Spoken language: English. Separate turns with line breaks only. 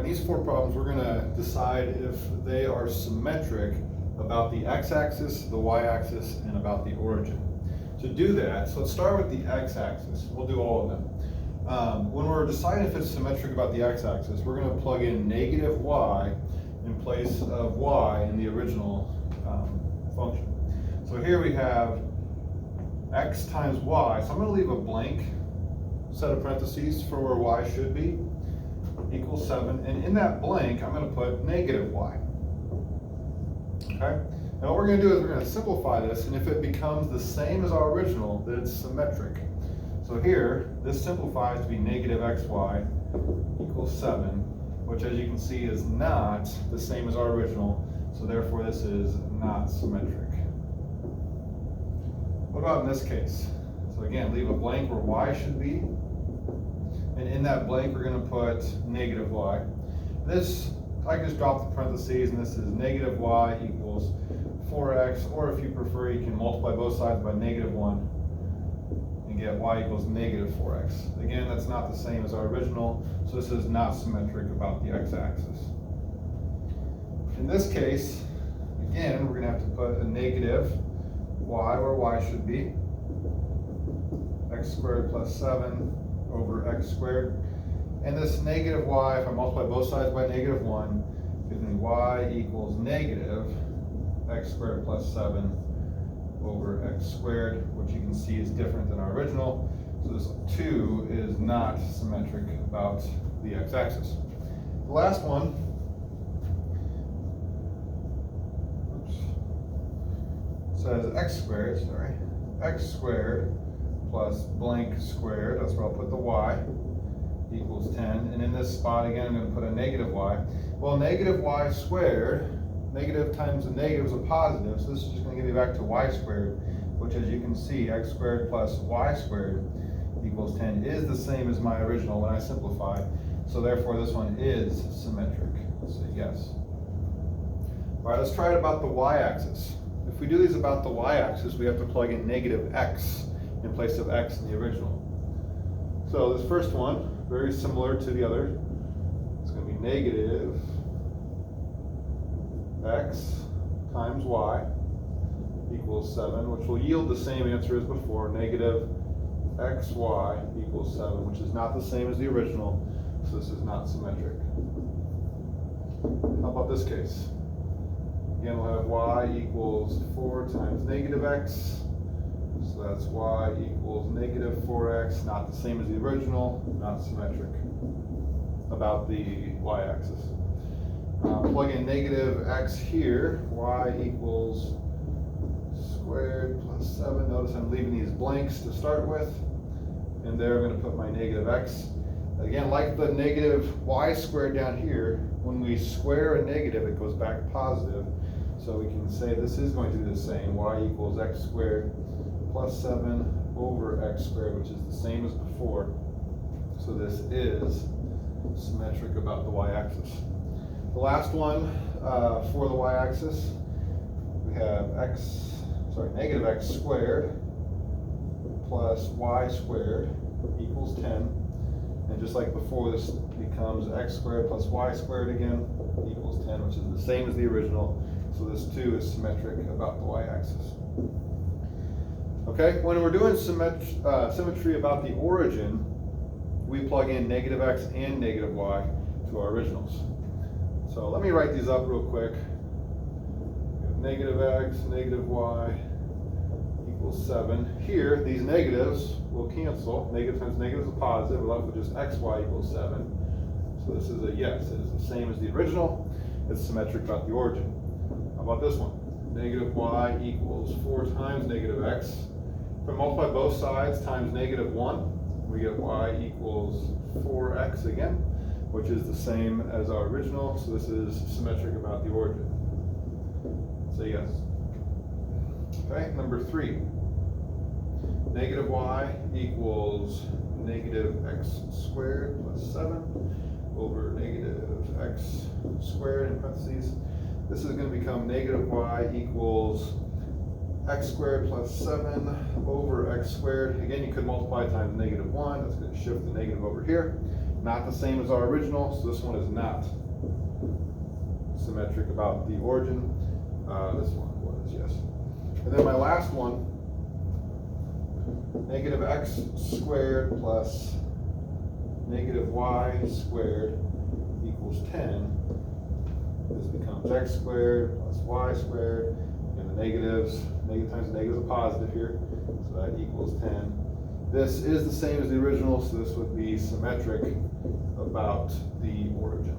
in these four problems, we're going to decide if they are symmetric about the x-axis, the y-axis, and about the origin. To do that, so let's start with the x-axis. We'll do all of them. When we're deciding if it's symmetric about the x-axis, we're going to plug in negative y in place of y in the original function. So here we have x times y. So I'm going to leave a blank set of parentheses for where y should be, equals 7. And in that blank, I'm going to put negative y. Okay? Now what we're going to do is we're going to simplify this, and if it becomes the same as our original, then it's symmetric. So here, this simplifies to be negative xy equals 7, which as you can see is not the same as our original, so therefore this is not symmetric. What about in this case? So again, leave a blank where y should be, and in that blank we're going to put negative y. This, I can just drop the parentheses, and this is negative y equals 4x, or if you prefer, you can multiply both sides by negative 1 and get y equals negative 4x. Again, that's not the same as our original, so this is not symmetric about the x-axis. In this case, again, we're going to have to put a negative y where y should be, x squared plus 7 over x squared. And this negative y, if I multiply both sides by negative 1, gives me y equals negative x squared plus 7 over x squared, which you can see is different than our original. So this 2 is not symmetric about the x-axis. The last one, says x squared plus blank squared, that's where I'll put the y, equals 10. And in this spot, again, I'm going to put a negative y. Well, negative y squared, negative times a negative is a positive, so this is just going to give you back to y squared, which as you can see, x squared plus y squared equals 10 is the same as my original when I simplify. So therefore, this one is symmetric. So yes. All right, let's try it about the y-axis. If we do these about the y-axis, we have to plug in negative x in place of x in the original. So this first one, very similar to the other. It's going to be negative x times y equals 7, which will yield the same answer as before, negative xy equals 7, which is not the same as the original, so this is not symmetric. How about this case? Again, we'll have y equals 4 times negative x, so that's y equals negative 4x, not the same as the original, not symmetric about the y-axis. Plug in negative x here, y equals squared plus 7. Notice I'm leaving these blanks to start with, and there I'm going to put my negative x. Again, like the negative y squared down here, when we square a negative, it goes back positive. So we can say this is going to be the same, y equals x squared plus 7 over x squared, which is the same as before. So this is symmetric about the y-axis. The last one for the y-axis, we have negative x squared plus y squared equals 10. And just like before, this becomes x squared plus y squared again equals 10, which is the same as the original. So this too is symmetric about the y-axis. Okay, when we're doing symmetry about the origin, we plug in negative x and negative y to our originals. So let me write these up real quick. We have negative x, negative y equals 7. Here, these negatives will cancel. Negative times negative is a positive. We're left with just xy equals 7. So this is a yes. It is the same as the original. It's symmetric about the origin. How about this one? Negative y equals 4 times negative x. If I multiply both sides times negative 1, we get y equals 4x again, which is the same as our original, so this is symmetric about the origin. Say yes. Okay, number 3. Negative y equals negative x squared plus 7 over negative x squared in parentheses. This is going to become negative y equals x squared plus 7 over x squared. Again, you could multiply times negative 1. That's going to shift the negative over here. not the same as our original, so this one is not symmetric about the origin. This one was, yes. And then my last one, negative x squared plus negative y squared equals 10. This becomes x squared plus y squared, and the negatives, negative times the negative is a positive here, so that equals 10. This is the same as the original, so this would be symmetric about the origin.